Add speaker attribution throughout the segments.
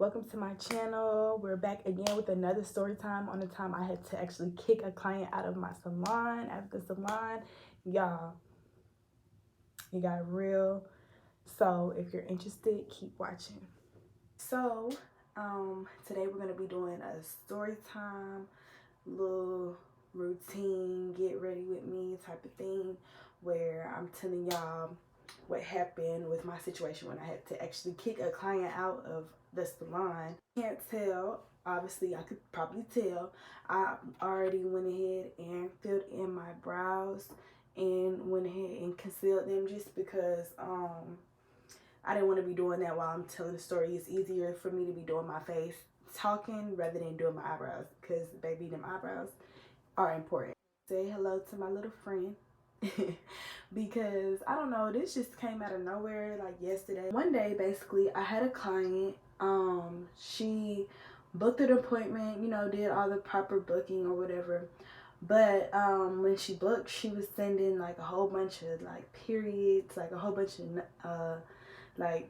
Speaker 1: Welcome to my channel. We're back again with another story time. On the time I had to actually kick a client out of my salon. After the salon, y'all, it got real. So if you're interested, keep watching. So today we're gonna be doing a story time, little routine, get ready with me type of thing, where I'm telling y'all what happened with my situation when I had to actually kick a client out of the salon. Can't tell, obviously I could probably tell, I already went ahead and filled in my brows and went ahead and concealed them just because I didn't want to be doing that while I'm telling the story. It's easier for me to be doing my face talking rather than doing my eyebrows, because baby, them eyebrows are important. Say hello to my little friend. Because I don't know, this just came out of nowhere like yesterday. One day basically I had a client, she booked an appointment, you know, did all the proper booking or whatever, but when she booked, she was sending like a whole bunch of like periods, like a whole bunch of like ...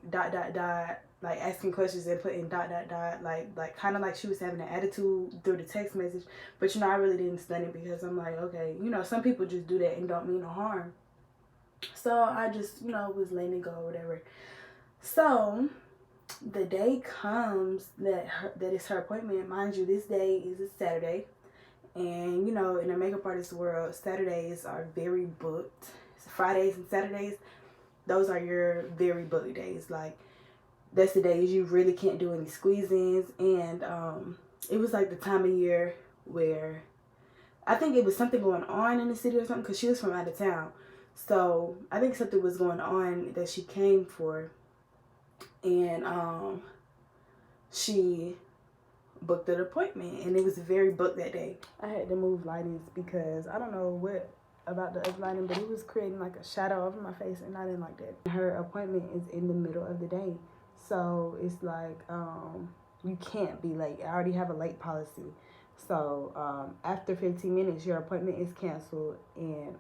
Speaker 1: like asking questions and putting ... like kind of like she was having an attitude through the text message. But you know, I really didn't study it because I'm like, okay, you know, some people just do that and don't mean no harm. So I just, you know, was letting it go or whatever. So the day comes that it's her appointment. Mind you, this day is a Saturday, and you know, in the makeup artist world, Saturdays are very booked. Fridays and Saturdays, those are your very booked days. Like, that's the days you really can't do any squeeze-ins. And it was like the time of year where I think it was something going on in the city or something, because she was from out of town. So I think something was going on that she came for, and she booked an appointment, and it was very booked that day. I had to move lightings because I don't know what about the other lighting, but it was creating like a shadow over my face, and I didn't like that. Her appointment is in the middle of the day, so it's like you can't be late. I already have a late policy. So after 15 minutes your appointment is canceled, and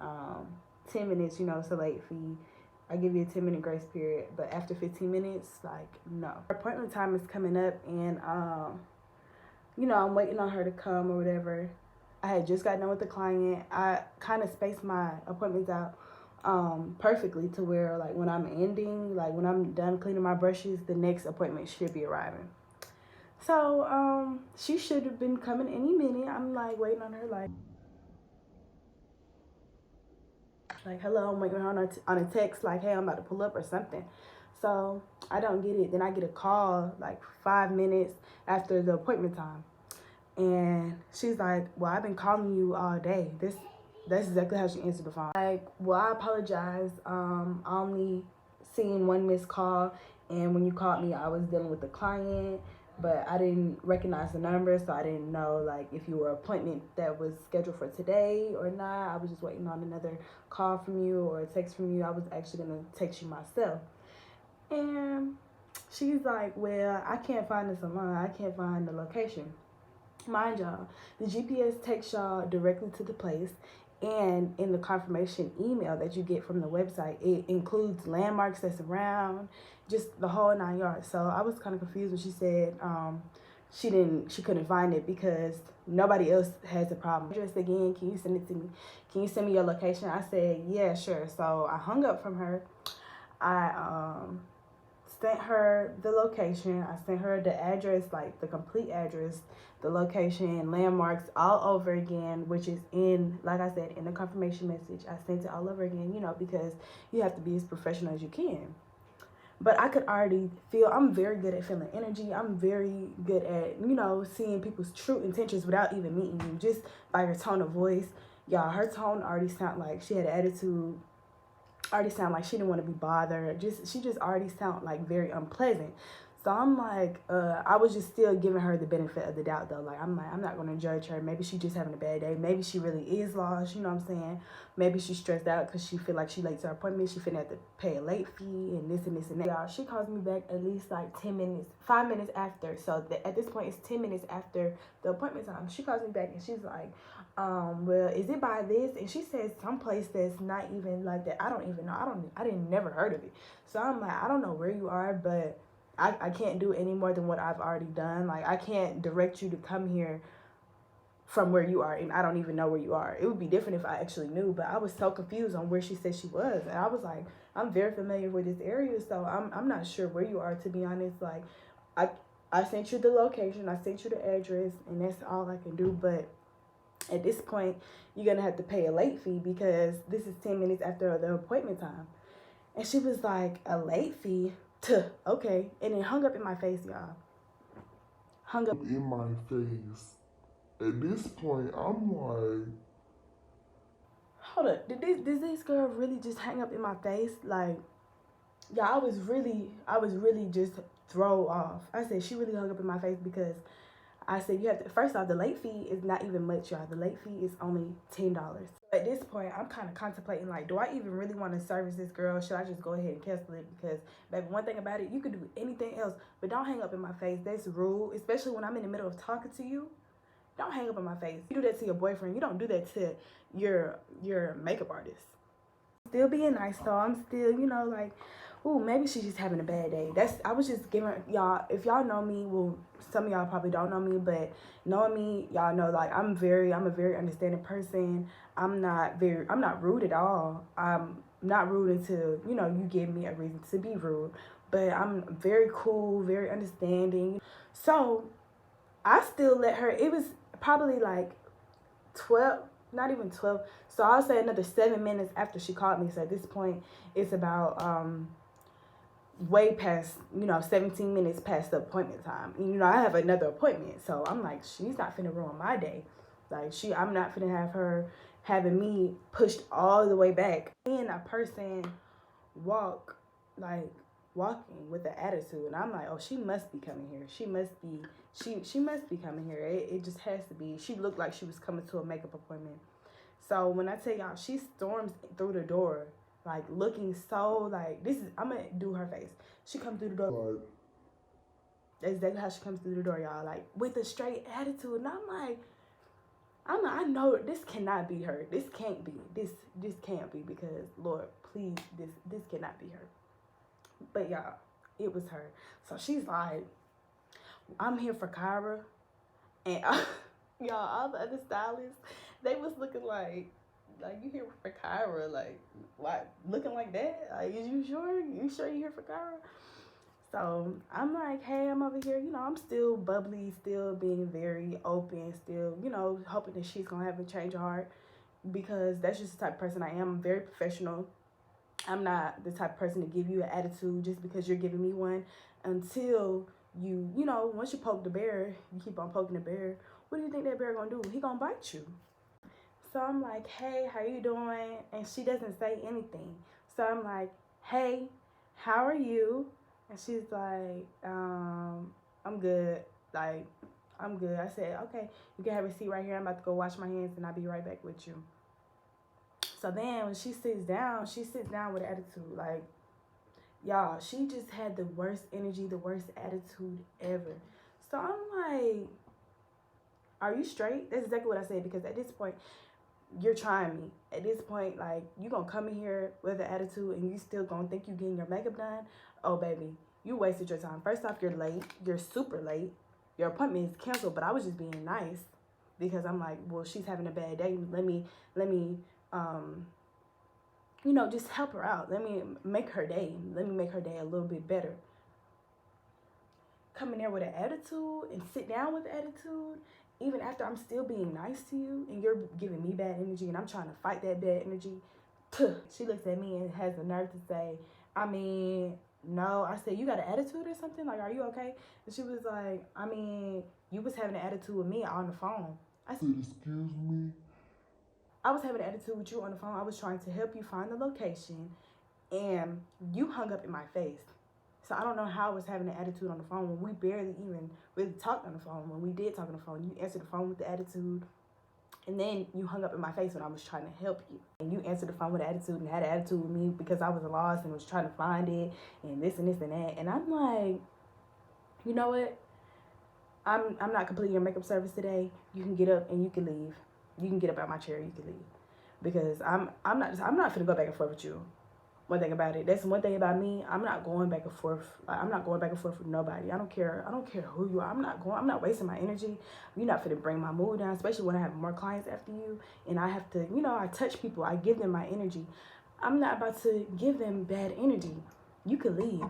Speaker 1: 10 minutes, you know, it's a late fee. I give you a 10-minute grace period, but after 15 minutes, like, no. Her appointment time is coming up, and you know, I'm waiting on her to come or whatever. I had just got done with the client. I kind of spaced my appointments out perfectly to where, like, when I'm ending, like when I'm done cleaning my brushes, the next appointment should be arriving. So she should have been coming any minute. I'm like waiting on her, like hello, I'm waiting on her on a text like, hey, I'm about to pull up or something. So I don't get it. Then I get a call like 5 minutes after the appointment time, and she's like, well, I've been calling you all day. That's exactly how she answered the phone. Like, well, I apologize. I only seen one missed call, and when you called me, I was dealing with the client, but I didn't recognize the number, so I didn't know like if you were an appointment that was scheduled for today or not. I was just waiting on another call from you or a text from you. I was actually gonna text you myself. And she's like, well, I can't find the salon. I can't find the location. Mind y'all, the GPS takes y'all directly to the place, and in the confirmation email that you get from the website, it includes landmarks that's around, just the whole 9 yards. So I was kind of confused when she said she couldn't find it because nobody else has a problem. Address again, can you send it to me? Can you send me your location? I said, yeah, sure. So I hung up from her. I sent her the location. I sent her the address, like the complete address, the location, landmarks all over again, which is in, like I said, in the confirmation message. I sent it all over again, you know, because you have to be as professional as you can. But I could already feel, I'm very good at feeling energy. I'm very good at, you know, seeing people's true intentions without even meeting you, just by her tone of voice. Y'all, her tone already sounded like she had an attitude, already sound like she didn't want to be bothered. She just already sound like very unpleasant. So I'm like, I was just still giving her the benefit of the doubt though. Like, I'm not gonna judge her. Maybe she just having a bad day. Maybe she really is lost, you know what I'm saying? Maybe she's stressed out because she feel like she late to her appointment. She finna have to pay a late fee and this and this and that. Y'all, she calls me back at least like 5 minutes after. So at this point, it's 10 minutes after the appointment time. She calls me back and she's like, well, is it by this? And she says someplace that's not even like that. I don't even know. I didn't never heard of it. So I'm like, I don't know where you are, but I can't do any more than what I've already done. Like, I can't direct you to come here from where you are, and I don't even know where you are. It would be different if I actually knew, but I was so confused on where she said she was, and I was like, I'm very familiar with this area, so I'm not sure where you are, to be honest. Like, I I sent you the location, I sent you the address, and that's all I can do. But at this point, you're gonna have to pay a late fee because this is 10 minutes after the appointment time. And she was like, a late fee? Tuh, okay. And it hung up in my face, y'all. Hung up
Speaker 2: in my face. At this point, I'm like,
Speaker 1: hold up. Did this girl really just hang up in my face? Like, yeah, I was really just thrown off. I said, she really hung up in my face because I said, you have to, first off, the late fee is not even much, y'all. The late fee is only $10. At this point, I'm kind of contemplating, like, do I even really want to service this girl? Should I just go ahead and cancel it? Because, baby, one thing about it, you can do anything else, but don't hang up in my face. That's rude, especially when I'm in the middle of talking to you. Don't hang up in my face. You do that to your boyfriend. You don't do that to your makeup artist. Still being nice, though. I'm still, like, ooh, maybe she's just having a bad day. I was just giving y'all, if y'all know me, well, some of y'all probably don't know me, but knowing me, y'all know, like, I'm a very understanding person. I'm not rude at all. I'm not rude until, you give me a reason to be rude. But I'm very cool, very understanding. So I still let her, it was probably like 12, not even 12. So I'll say another 7 minutes after she called me. So at this point, it's about way past, 17 minutes past the appointment time. And, I have another appointment. So I'm like, she's not finna ruin my day. Like, I'm not finna have her having me pushed all the way back. And a person walking with an attitude. And I'm like, oh, she must be coming here. She must be coming here. It just has to be. She looked like she was coming to a makeup appointment. So when I tell y'all, she storms through the door, like, looking so, like, I'm going to do her face. She comes through the door. That's exactly how she comes through the door, y'all. Like, with a straight attitude. And I know this cannot be her. This can't be. This can't be, because, Lord, please, this cannot be her. But, y'all, it was her. So she's like, I'm here for Kyra. And, y'all, all the other stylists, they was looking like you here for Kyra? Like, what? Looking like that? Like, is you sure? You sure you here for Kyra? So I'm like, hey, I'm over here. I'm still bubbly, still being very open, still, hoping that she's gonna have a change of heart, because that's just the type of person I am. I'm very professional. I'm not the type of person to give you an attitude just because you're giving me one, until once you poke the bear, you keep on poking the bear. What do you think that bear gonna do? He gonna bite you. So I'm like, hey, how you doing? And she doesn't say anything. So I'm like, hey, how are you? And she's like, I'm good. Like, I'm good. I said, okay, you can have a seat right here. I'm about to go wash my hands, and I'll be right back with you. So then when she sits down with attitude. Like, y'all, she just had the worst energy, the worst attitude ever. So I'm like, are you straight? That's exactly what I said, because at this point, you're trying me. At this point, like, you gonna come in here with an attitude and you still gonna think you getting your makeup done? Oh, baby, you wasted your time. First off, you're late. You're super late. Your appointment is canceled, but I was just being nice, because I'm like, well, she's having a bad day. Let me, just help her out. Let me make her day. Let me make her day a little bit better. Come in there with an attitude and sit down with attitude, even after I'm still being nice to you, and you're giving me bad energy, and I'm trying to fight that bad energy. She looks at me and has the nerve to say, I mean, no. I said, you got an attitude or something? Like, are you okay? And she was like, I mean, you was having an attitude with me on the phone. I said,
Speaker 2: excuse me?
Speaker 1: I was having an attitude with you on the phone. I was trying to help you find the location, and you hung up in my face. So I don't know how I was having an attitude on the phone when we barely even really talked on the phone. When we did talk on the phone, you answered the phone with the attitude, and then you hung up in my face when I was trying to help you. And you answered the phone with an attitude and had an attitude with me because I was lost and was trying to find it, and this and this and that. And I'm like, you know what? I'm not completing your makeup service today. You can get up and you can leave. You can get up out my chair. You can leave, because I'm not finna go back and forth with you. one thing about it. That's one thing about me. I'm not going back and forth. Like, I'm not going back and forth with nobody. I don't care. I don't care who you are. I'm not wasting my energy. You're not finna bring my mood down, especially when I have more clients after you and I have to, I touch people. I give them my energy. I'm not about to give them bad energy. You can leave.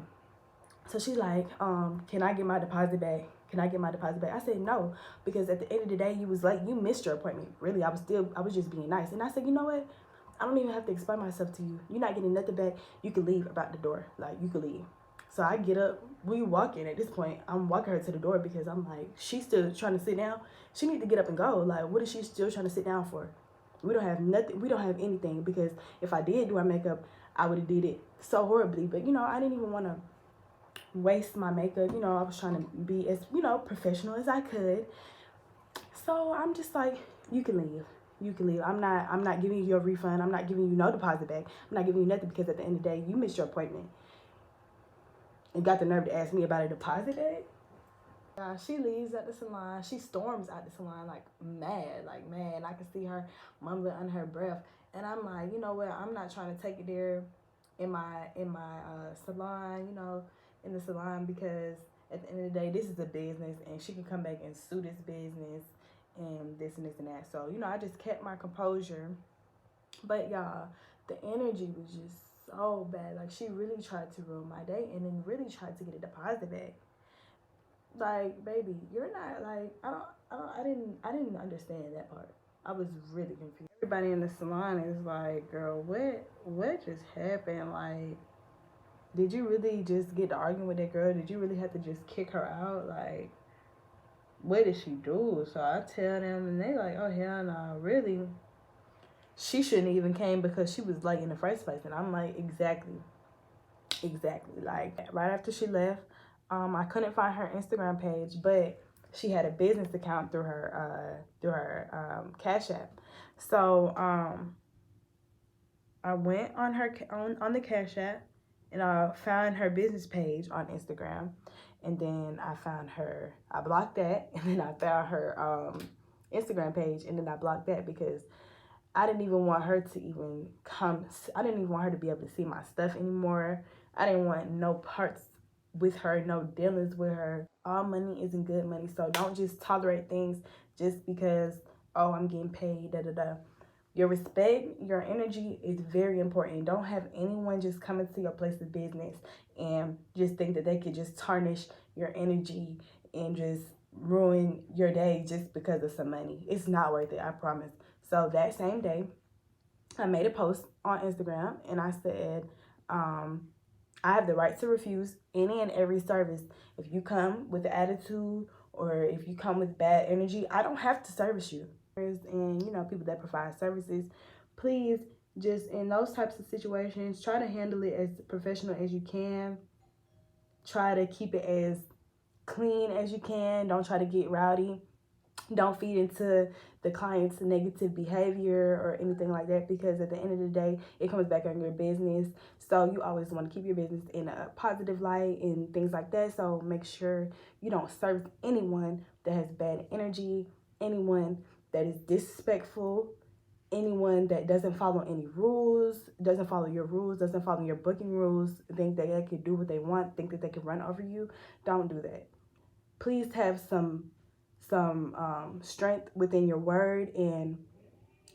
Speaker 1: So she's like, can I get my deposit back? Can I get my deposit back? I said no, because at the end of the day, you was like, you missed your appointment. Really, I was just being nice. And I said, you know what? I don't even have to explain myself to you. You're not getting nothing back. You can leave about the door. Like, you can leave. So I get up. We walking at this point. I'm walking her to the door because I'm like, she's still trying to sit down. She need to get up and go. Like, what is she still trying to sit down for? We don't have nothing. We don't have anything, because if I did do our makeup, I would have did it so horribly. But, I didn't even want to waste my makeup. I was trying to be as, professional as I could. So I'm just like, you can leave. You can leave. I'm not giving you your refund. I'm not giving you no deposit back. I'm not giving you nothing, because at the end of the day, you missed your appointment. And got the nerve to ask me about a deposit back? She leaves at the salon. She storms out the salon like mad. I can see her mumbling under her breath. And I'm like, you know what? I'm not trying to take it there in my salon, in the salon, because at the end of the day, this is a business, and she can come back and sue this business and this and this and that. So, I just kept my composure. But y'all, the energy was just so bad. Like, she really tried to ruin my day, and then really tried to get a deposit back. Like, baby, you're not, like, I didn't understand that part. I was really confused. Everybody in the salon is like, girl, what just happened? Like, did you really just get to arguing with that girl? Did you really have to just kick her out? Like, what did she do? So I tell them, and they like, oh, hell no, really? She shouldn't even came, because she was late in the first place. And I'm like, exactly. Like, right after she left, I couldn't find her Instagram page, but she had a business account through her Cash App. So I went on her on the Cash App, and I found her business page on Instagram, and then I blocked that, and then I found her Instagram page, and then I blocked that, because I didn't even want her to even come. I didn't even want her to be able to see my stuff anymore. I didn't want no parts with her, no dealings with her. All money isn't good money, so don't just tolerate things just because, oh, I'm getting paid, da-da-da. Your respect, your energy is very important. Don't have anyone just come into your place of business and just think that they could just tarnish your energy and just ruin your day just because of some money. It's not worth it, I promise. So that same day, I made a post on Instagram, and I said, I have the right to refuse any and every service. If you come with attitude, or if you come with bad energy, I don't have to service you. And, people that provide services, please, just in those types of situations, try to handle it as professional as you can. Try to keep it as clean as you can. Don't try to get rowdy. Don't feed into the client's negative behavior or anything like that, because at the end of the day, it comes back on your business. So you always want to keep your business in a positive light and things like that. So make sure you don't serve anyone that has bad energy, anyone that is disrespectful, anyone that doesn't follow any rules, doesn't follow your rules, doesn't follow your booking rules, think that they can do what they want, think that they can run over you. Don't do that. Please have some strength within your word, and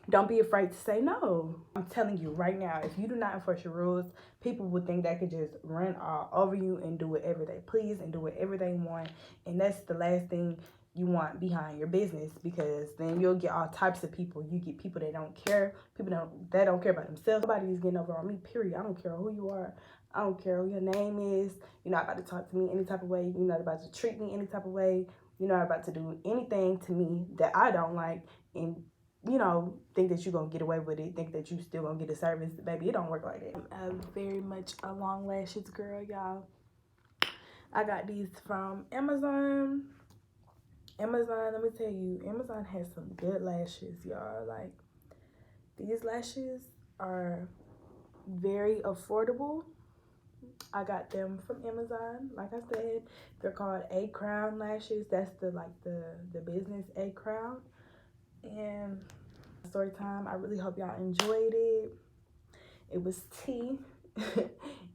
Speaker 1: don't be afraid to say no. I'm telling you right now, if you do not enforce your rules, people will think they could just run all over you and do whatever they please and do whatever they want. And that's the last thing you want behind your business, because then you'll get all types of people. You get people that don't care, that don't care about themselves. Nobody is getting over on me, period. I don't care who you are. I don't care who your name is. You're not about to talk to me any type of way. You're not about to treat me any type of way. You're not about to do anything to me that I don't like, and think that you're gonna get away with it, think that you still gonna get a service. Baby, it don't work like that. I'm very much a long lashes girl, y'all. I got these from Amazon. Let me tell you, Amazon has some good lashes, y'all. Like, these lashes are very affordable. I got them from Amazon. Like I said, they're called A Crown lashes. That's the business A Crown. And story time. I really hope y'all enjoyed it. It was tea.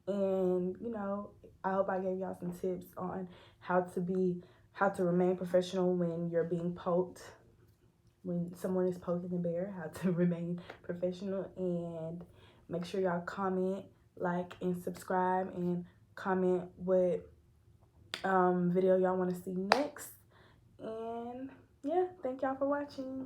Speaker 1: And, you know, I hope I gave y'all some tips on how to remain professional when you're being poked, when someone is poking the bear, how to remain professional. And make sure y'all comment, like, and subscribe, and comment what video y'all want to see next. And yeah, thank y'all for watching.